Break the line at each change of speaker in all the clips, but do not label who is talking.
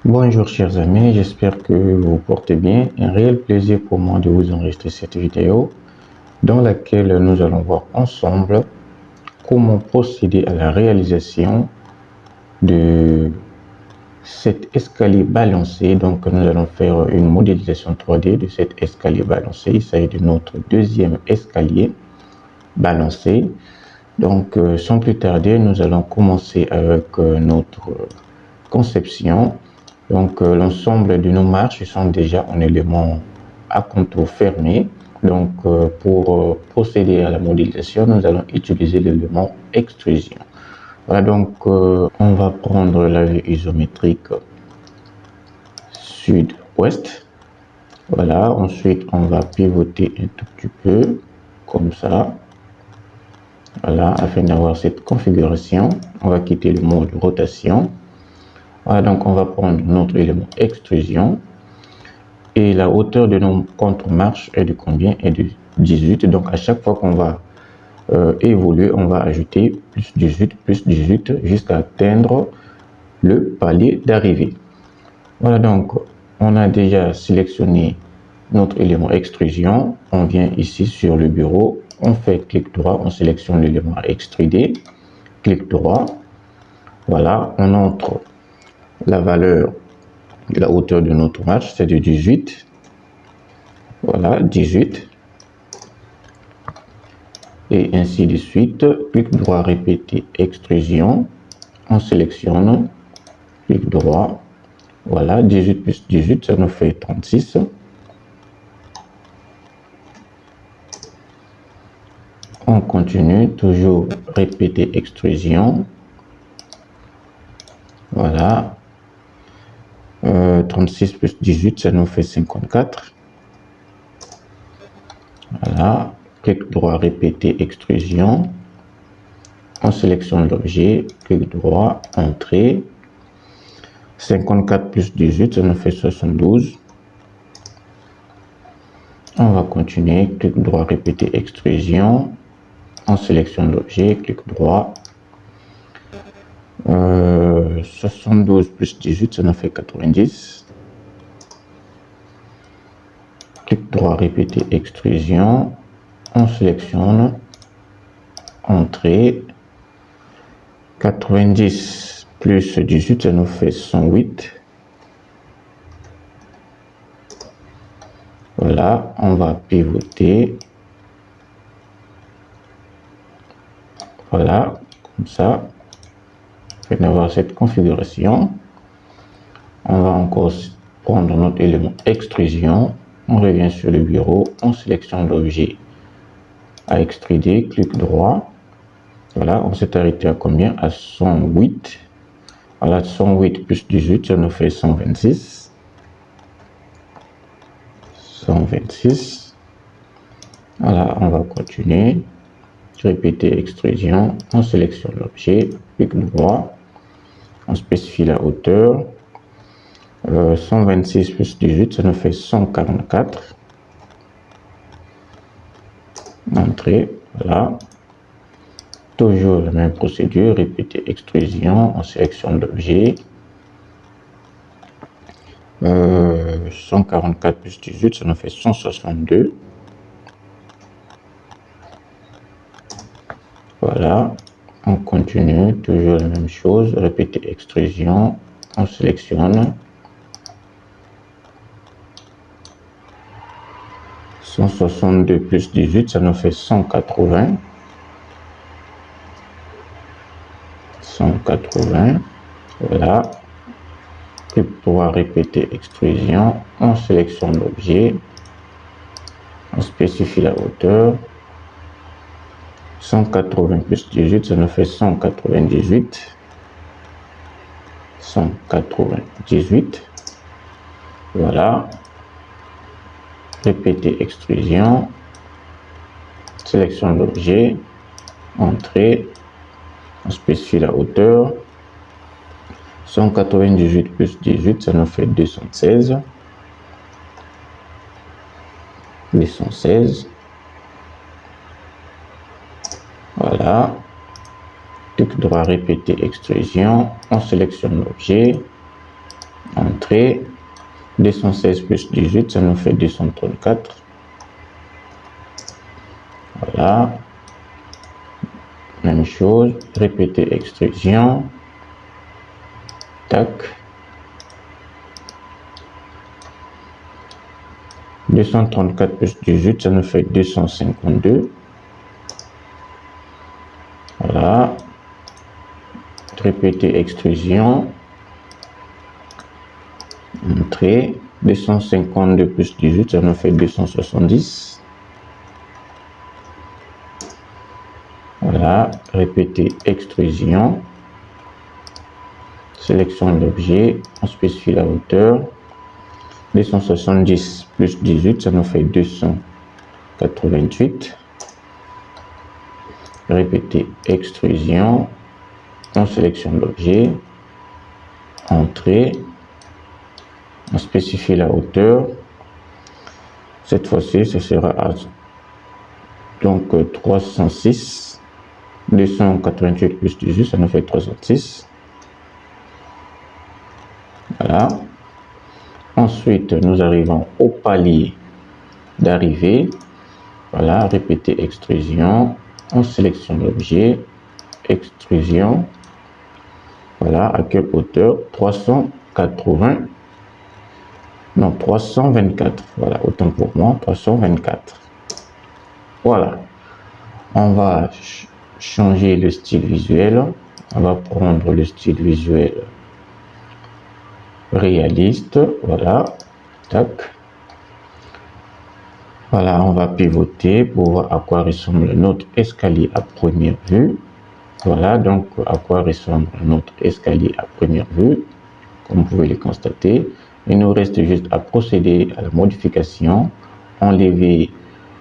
Bonjour chers amis, j'espère que vous vous portez bien. Un réel plaisir pour moi de vous enregistrer cette vidéo dans laquelle nous allons voir ensemble comment procéder à la réalisation de cet escalier balancé. Donc nous allons faire une modélisation 3D de cet escalier balancé. Il s'agit de notre deuxième escalier balancé. Donc sans plus tarder, nous allons commencer avec notre conception. Donc l'ensemble de nos marches sont déjà en éléments à contour fermé. Donc pour procéder à la modélisation, nous allons utiliser l'élément extrusion. Voilà, donc on va prendre la vue isométrique sud-ouest. Voilà, ensuite on va pivoter un tout petit peu comme ça. Voilà, afin d'avoir cette configuration, on va quitter le mode rotation. Voilà, donc on va prendre notre élément extrusion et la hauteur de nos contre-marches est de combien? Est de 18. Donc à chaque fois qu'on va évoluer, on va ajouter plus 18 jusqu'à atteindre le palier d'arrivée. Voilà, donc on a déjà sélectionné notre élément extrusion. On vient ici sur le bureau, on fait clic droit, on sélectionne l'élément à extruder, clic droit. Voilà, on entre la valeur de la hauteur de notre marche, c'est de 18. Voilà, 18. Et ainsi de suite. Clic droit, répéter, extrusion. On sélectionne, clic droit. Voilà, 18 plus 18, ça nous fait 36. On continue, toujours répéter, extrusion. Voilà. 36 plus 18, ça nous fait 54. Voilà. Clic droit, répéter, extrusion. On sélectionne l'objet, clic droit, entrée. 54 plus 18, ça nous fait 72. On va continuer, clic droit, répéter, extrusion. On sélectionne l'objet, clic droit. 72 plus 18, ça nous fait 90. Clic droit, répéter, extrusion. On sélectionne, entrée. 90 plus 18, ça nous fait 108. Voilà, on va pivoter. Voilà, comme ça. Afin d'avoir cette configuration, on va encore prendre notre élément extrusion. On revient sur le bureau, on sélectionne l'objet à extruder, clic droit. Voilà, on s'est arrêté à combien? À 108. Voilà, 108 plus 18, ça nous fait 126. 126. Voilà, on va continuer. Répéter extrusion. On sélectionne l'objet, clic droit. On spécifie la hauteur. 126 plus 18, ça nous fait 144. Entrée, voilà. Toujours la même procédure, répéter extrusion, on sélectionne l'objet. 144 plus 18, ça nous fait 162. Voilà, on continue, toujours la même chose, répéter extrusion, on sélectionne. 162 plus 18, ça nous fait 180. 180. Voilà. Clic droit, répéter extrusion. On sélectionne l'objet. On spécifie la hauteur. 180 plus 18, ça nous fait 198. 198. Voilà. Répéter extrusion. Sélectionne l'objet. Entrée. On spécifie la hauteur. 198 plus 18, ça nous fait 216. 216. Voilà. Clic droit, répéter extrusion. On sélectionne l'objet. Entrée. 216 plus 18, ça nous fait 234. Voilà. Même chose. Répéter extrusion. Tac. 234 plus 18, ça nous fait 252. Voilà. Répéter extrusion. Entrée. 252 plus 18, ça nous fait 270. Voilà. Répéter extrusion. Sélection de l'objet. On spécifie la hauteur. 270 plus 18, ça nous fait 288. Répéter extrusion. On sélectionne l'objet. Entrée. On spécifie la hauteur. Cette fois-ci, ce sera à donc 306. 288 plus 18, ça nous fait 306. Voilà. Ensuite, nous arrivons au palier d'arrivée. Voilà, répéter extrusion. On sélectionne l'objet. Extrusion. Voilà, à quelle hauteur? 380. Non, 324. Voilà, autant pour moi, 324. Voilà. On va changer le style visuel. On va prendre le style visuel réaliste. Voilà. Tac. Voilà, on va pivoter pour voir à quoi ressemble notre escalier à première vue. Voilà, donc à quoi ressemble notre escalier à première vue. Comme vous pouvez le constater, il nous reste juste à procéder à la modification, enlever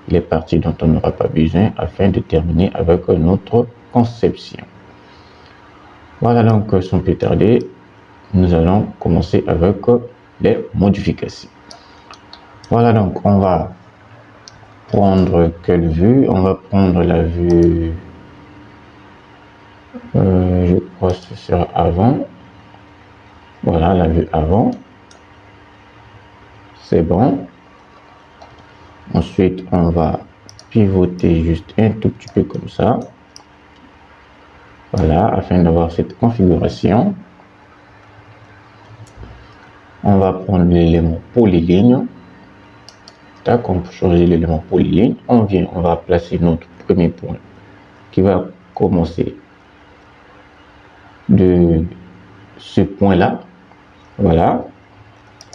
les parties dont on n'aura pas besoin afin de terminer avec notre conception. Voilà, donc sans plus tarder, nous allons commencer avec les modifications. Voilà, donc on va prendre quelle vue? On va prendre la vue, je crois que ce sera avant. Voilà, la vue avant. C'est bon. Ensuite, on va pivoter juste un tout petit peu comme ça. Voilà, afin d'avoir cette configuration. On va prendre l'élément polyligne. Tac, on peut changer l'élément polyligne. On va placer notre premier point qui va commencer de ce point-là. Voilà.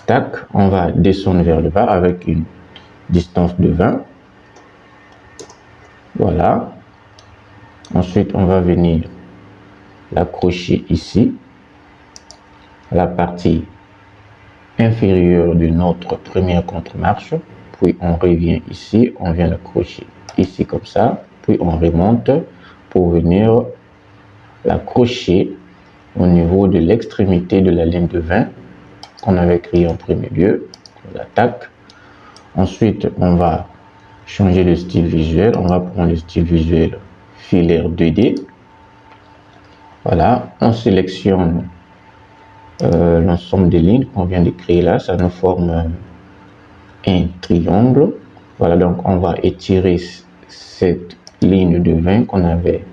Tac, on va descendre vers le bas avec une distance de 20. Voilà. Ensuite, on va venir l'accrocher ici, à la partie inférieure de notre première contre-marche. Puis on revient ici, on vient l'accrocher ici comme ça. Puis on remonte pour venir l'accrocher au niveau de l'extrémité de la ligne de 20 qu'on avait créé en premier lieu. On l'attaque. Ensuite, on va changer le style visuel. On va prendre le style visuel filaire 2D. Voilà, on sélectionne l'ensemble des lignes qu'on vient de créer là. Ça nous forme un triangle. Voilà, donc on va étirer cette ligne de 20 qu'on avait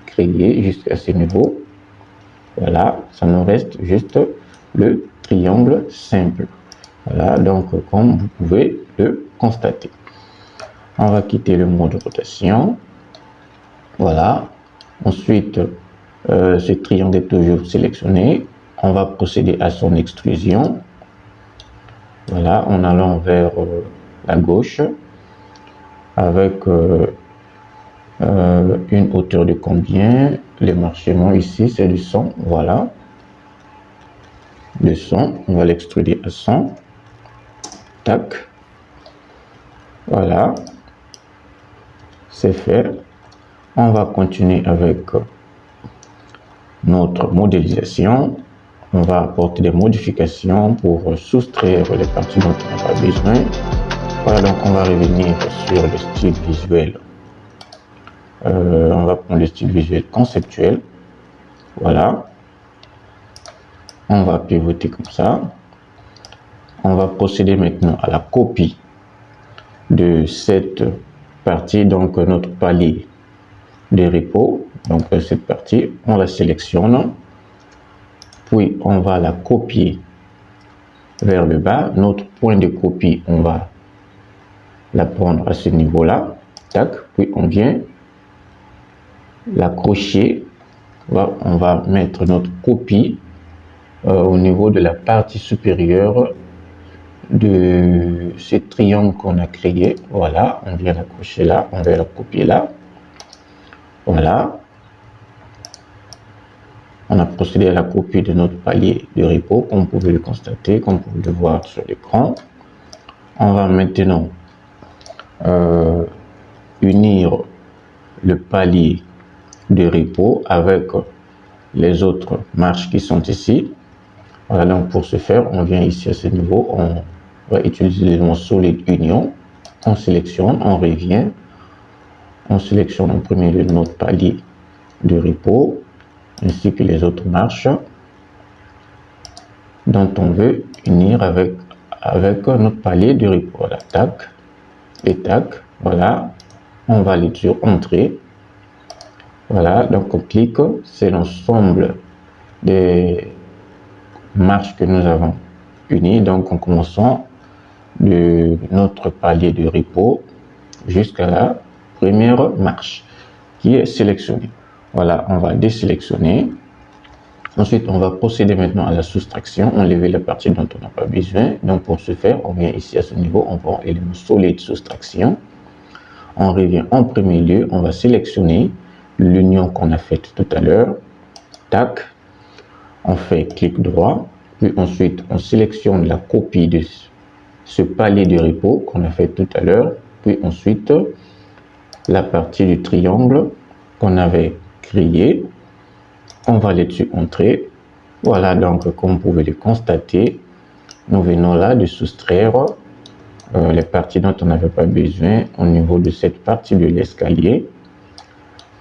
créée jusqu'à ce niveau. Voilà, ça nous reste juste le triangle simple. Voilà, donc comme vous pouvez le constater. On va quitter le mode rotation. Voilà. Ensuite, ce triangle est toujours sélectionné. On va procéder à son extrusion. Voilà, en allant vers la gauche avec une hauteur de combien? Le marchement ici, c'est du 100. Voilà. Le 100, on va l'extruder à 100. Tac. Voilà. C'est fait. On va continuer avec notre modélisation. On va apporter des modifications pour soustraire les parties dont on n'a pas besoin. Voilà, donc on va revenir sur le style visuel. On va prendre le style visuel conceptuel. Voilà. On va pivoter comme ça. On va procéder maintenant à la copie de cette partie, donc notre palier de repos. Donc cette partie, on la sélectionne, puis on va la copier vers le bas. Notre point de copie, on va la prendre à ce niveau-là. Tac, puis on vient l'accrocher. On va mettre notre copie au niveau de la partie supérieure de ce triangle qu'on a créé. Voilà, on vient l'accrocher là, on va la copier là. Voilà. On a procédé à la copie de notre palier de repos, comme vous pouvez le constater, comme vous pouvez le voir sur l'écran. On va maintenant unir le palier de repos avec les autres marches qui sont ici. Voilà, donc pour ce faire, on vient ici à ce niveau, on va utiliser l'élément solide union, on sélectionne, on revient, on sélectionne en premier lieu notre palier de repos, ainsi que les autres marches dont on veut unir avec notre palier de repos. Voilà, tac, et tac, voilà, on va aller sur Entrée. Voilà, donc on clique, c'est l'ensemble des marches que nous avons unies. Donc en commençant de notre palier de repos jusqu'à la première marche qui est sélectionnée. Voilà, on va désélectionner. Ensuite, on va procéder maintenant à la soustraction, enlever la partie dont on n'a pas besoin. Donc pour ce faire, on vient ici à ce niveau, on prend l'élément solide soustraction. On revient en premier lieu, on va sélectionner l'union qu'on a faite tout à l'heure. Tac, on fait clic droit, puis ensuite on sélectionne la copie de ce palier de repos qu'on a fait tout à l'heure, puis ensuite la partie du triangle qu'on avait créé, on va aller dessus Entrée. Voilà, donc comme vous pouvez le constater, nous venons là de soustraire les parties dont on n'avait pas besoin au niveau de cette partie de l'escalier.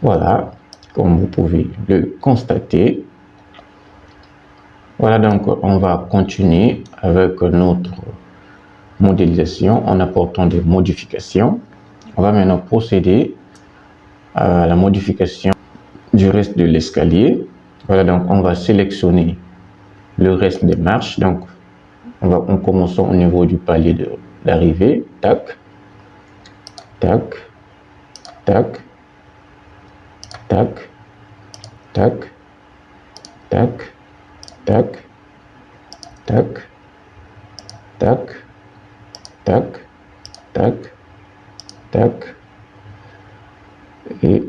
Voilà, comme vous pouvez le constater. Voilà, donc on va continuer avec notre modélisation en apportant des modifications. On va maintenant procéder à la modification du reste de l'escalier. Voilà, donc on va sélectionner le reste des marches. Donc en commençant au niveau du palier d'arrivée. Tac, tac, tac, tac, tac, tac, tac, tac, tac, tac, tac, tac, et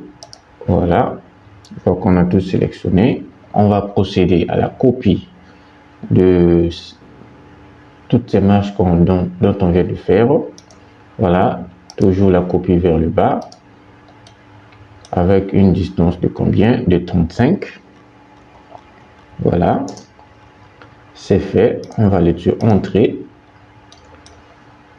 voilà. Une fois qu'on a tout sélectionné, on va procéder à la copie de toutes ces marches dont on vient de faire. Voilà, toujours la copie vers le bas avec une distance de combien? De 35. Voilà, c'est fait. On va aller sur Entrée.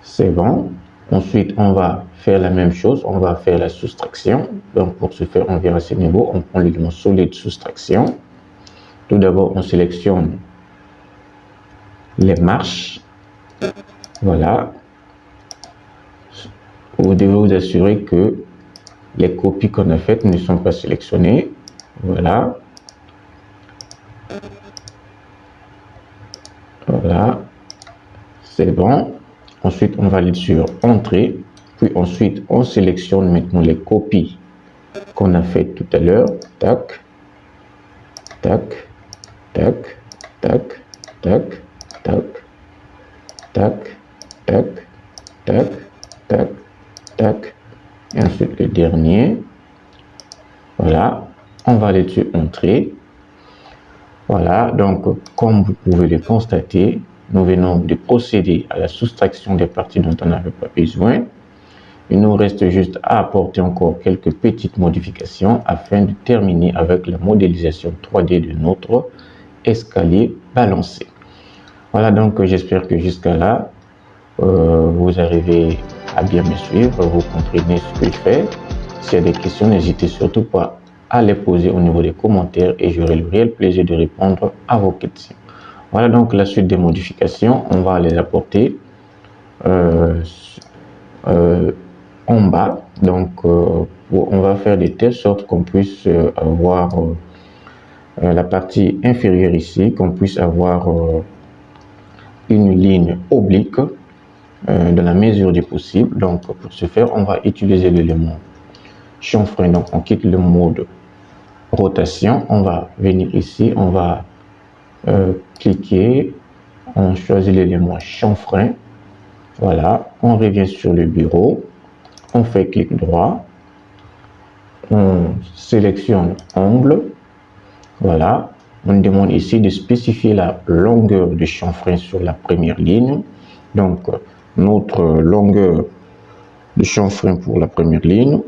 C'est bon. Ensuite, on va faire la même chose. On va faire la soustraction. Donc, pour ce faire, on vient à ce niveau. On prend l'élément solide soustraction. Tout d'abord, on sélectionne les marches. Voilà. Vous devez vous assurer que les copies qu'on a faites ne sont pas sélectionnées. Voilà. Voilà. C'est bon. Ensuite, on va aller sur Entrée. Puis ensuite, on sélectionne maintenant les copies qu'on a faites tout à l'heure. Tac, tac, tac, tac, tac, tac, tac, tac, tac, tac, tac. Et ensuite, le dernier. Voilà. On va aller sur Entrée. Voilà. Donc, comme vous pouvez le constater, nous venons de procéder à la soustraction des parties dont on n'avait pas besoin. Il nous reste juste à apporter encore quelques petites modifications afin de terminer avec la modélisation 3D de notre escalier balancé. Voilà, donc j'espère que jusqu'à là, vous arrivez à bien me suivre, vous comprenez ce que je fais. S'il y a des questions, n'hésitez surtout pas à les poser au niveau des commentaires et j'aurai le réel plaisir de répondre à vos questions. Voilà donc la suite des modifications. On va les apporter en bas. Donc, on va faire de telle sorte qu'on puisse avoir la partie inférieure ici, qu'on puisse avoir une ligne oblique dans la mesure du possible. Donc, pour ce faire, on va utiliser l'élément chanfrein. Donc, on quitte le mode rotation. On va venir ici, on va cliquer, on choisit l'élément chanfrein. Voilà, on revient sur le bureau, on fait clic droit, on sélectionne angle. Voilà, on demande ici de spécifier la longueur du chanfrein sur la première ligne. Donc, notre longueur de chanfrein pour la première ligne,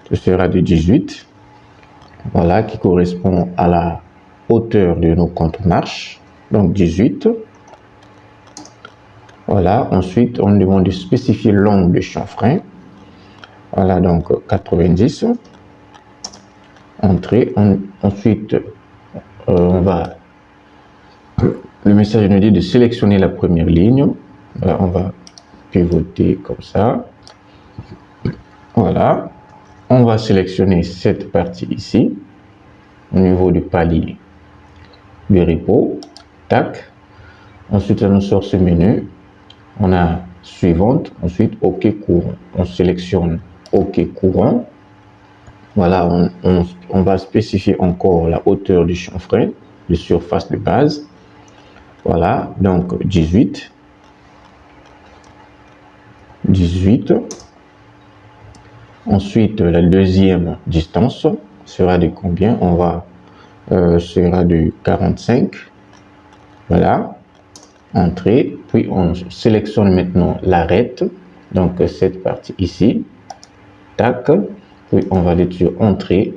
ce sera de 18. Voilà, qui correspond à la hauteur de nos contre-marches. Donc, 18. Voilà, ensuite, on demande de spécifier l'angle de chanfrein. Voilà, donc 90. Entrée. Ensuite, on va... Le message nous dit de sélectionner la première ligne. Voilà, on va pivoter comme ça. Voilà. On va sélectionner cette partie ici, au niveau du palier du repos. Tac. Ensuite, ça nous sort ce menu. On a suivante. Ensuite, OK courant. On sélectionne OK courant. Voilà, on va spécifier encore la hauteur du chanfrein de surface de base. Voilà, donc 18. 18. Ensuite, la deuxième distance sera de combien? On va sera de 45. Voilà, entrée. Puis on sélectionne maintenant l'arête. Donc cette partie ici. Tac. Puis on va aller sur entrée.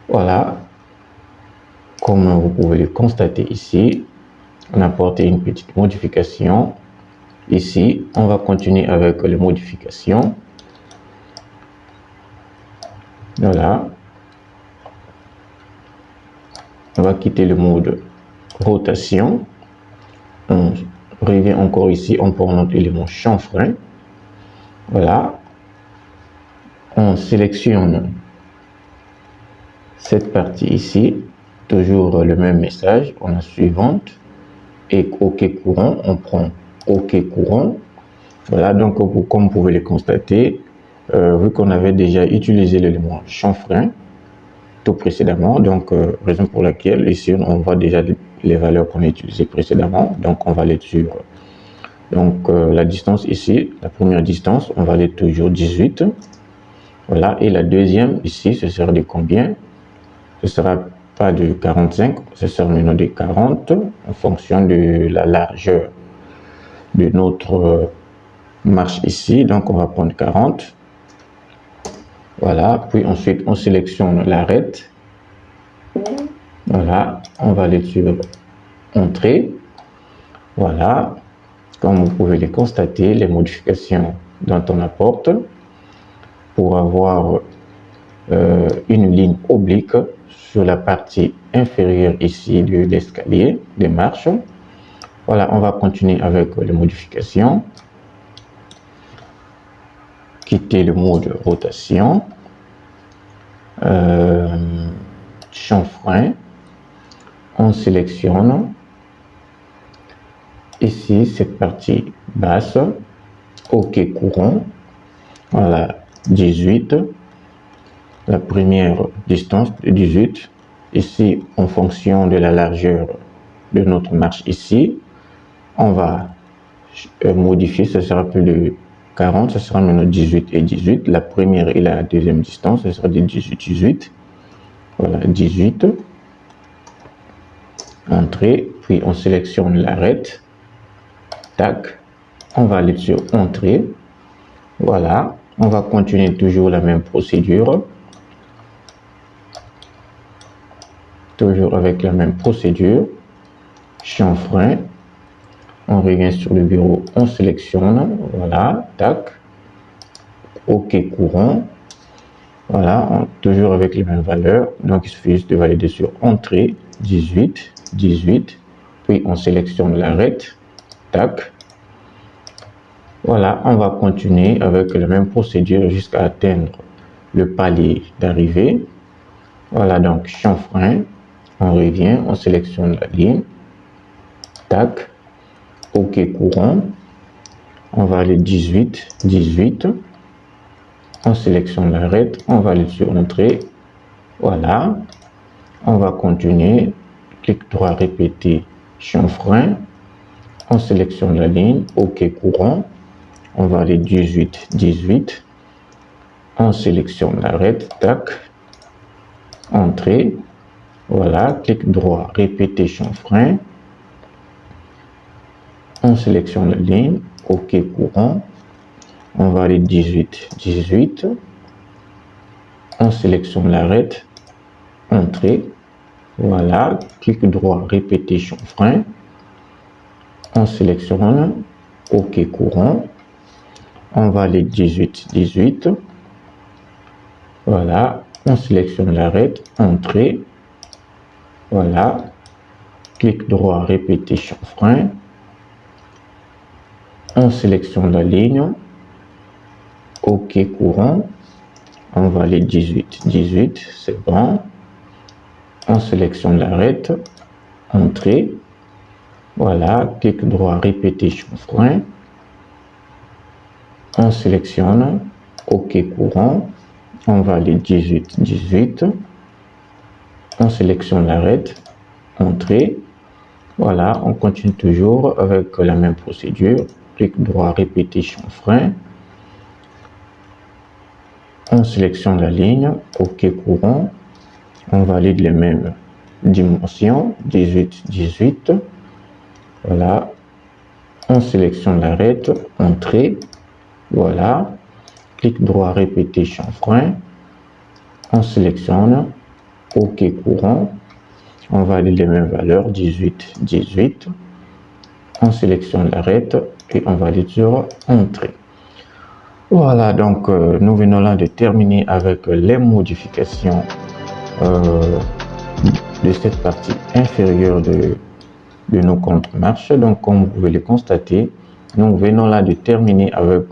Voilà. Comme vous pouvez le constater ici, on a apporté une petite modification. Ici, on va continuer avec les modifications. Voilà. On va quitter le mode rotation. On revient encore ici, on prend notre élément chanfrein. Voilà. On sélectionne cette partie ici. Toujours le même message. On a suivante. Et OK courant. On prend OK courant. Voilà. Donc, comme vous pouvez le constater, vu qu'on avait déjà utilisé l'élément chanfrein tout précédemment, donc raison pour laquelle ici on voit déjà les valeurs qu'on a utilisées précédemment. Donc, on va aller sur donc la distance ici, la première distance, on va aller toujours 18. Voilà, et la deuxième ici, ce sera de combien? Ce sera pas de 45, ce sera maintenant de 40 en fonction de la largeur de notre marche ici. Donc, on va prendre 40. Voilà, puis ensuite on sélectionne l'arête. Voilà, on va aller sur entrée. Voilà, comme vous pouvez les constater, les modifications dont on apporte pour avoir une ligne oblique sur la partie inférieure ici de l'escalier des marches. Voilà, on va continuer avec les modifications. Quitter le mode rotation. Chanfrein. On sélectionne ici cette partie basse. OK courant. Voilà, 18. La première distance de 18. Ici, en fonction de la largeur de notre marche ici, on va modifier, ce sera plus de 40, ce sera maintenant 18 et 18. La première et la deuxième distance, ce sera de 18, 18. Voilà, 18. Entrée, puis on sélectionne l'arête. Tac. On va aller sur entrée. Voilà, on va continuer toujours la même procédure. Toujours avec la même procédure. Chanfrein. On revient sur le bureau, on sélectionne. Voilà, tac. OK courant. Voilà, toujours avec les mêmes valeurs. Donc, il suffit juste de valider sur entrée. 18, 18. puis on sélectionne l'arête, tac. Voilà, on va continuer avec la même procédure jusqu'à atteindre le palier d'arrivée. Voilà, donc chanfrein, on revient, on sélectionne la ligne, tac, OK courant, on va aller 18, 18, on sélectionne l'arête, on va aller sur entrée, voilà, on va continuer, clic droit répété, chanfrein, on sélectionne la ligne, OK courant, on va aller 18, 18, on sélectionne l'arête, tac, entrée, voilà, clic droit, répéter chanfrein, on sélectionne la ligne, OK courant, on va aller 18, 18, on sélectionne l'arête, entrée, voilà, clic droit, répéter chanfrein, on sélectionne OK courant, on va aller 18, 18, voilà, on sélectionne l'arête, entrée, voilà, clic droit, répéter chanfrein, on sélectionne la ligne, OK courant, on va aller 18, 18, c'est bon, on sélectionne l'arête, entrée, voilà, clic droit, répéter chanfrein, on sélectionne OK courant, on va aller 18, 18, on sélectionne l'arête, entrée, voilà, on continue toujours avec la même procédure, clic droit, répéter chanfrein, on sélectionne la ligne, OK courant, on valide les mêmes dimensions, 18, 18, voilà, on sélectionne l'arête, entrée, voilà, clic droit, répéter chanfrein, on sélectionne OK courant, on valide les mêmes valeurs, 18, 18, on sélectionne l'arête et on valide sur entrée. Voilà, donc nous venons là de terminer avec les modifications de cette partie inférieure de nos contre-marches. Donc, comme vous pouvez le constater, nous venons là de terminer avec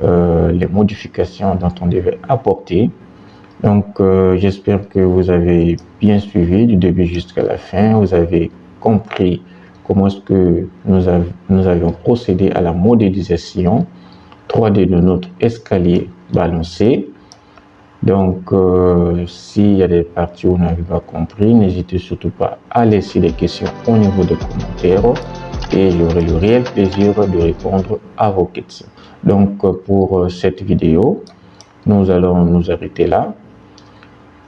les modifications dont on devait apporter. Donc, j'espère que vous avez bien suivi du début jusqu'à la fin. Vous avez compris comment est-ce que nous avions procédé à la modélisation 3D de notre escalier balancé. Donc, s'il y a des parties où vous n'avez pas compris, n'hésitez surtout pas à laisser des questions au niveau des commentaires et j'aurai le réel plaisir de répondre à vos questions. Donc, pour cette vidéo, nous allons nous arrêter là.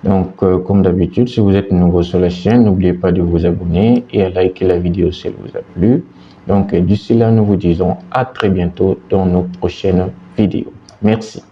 Donc, comme d'habitude, si vous êtes nouveau sur la chaîne, n'oubliez pas de vous abonner et à liker la vidéo si elle vous a plu. Donc, d'ici là, nous vous disons à très bientôt dans nos prochaines vidéos. Merci.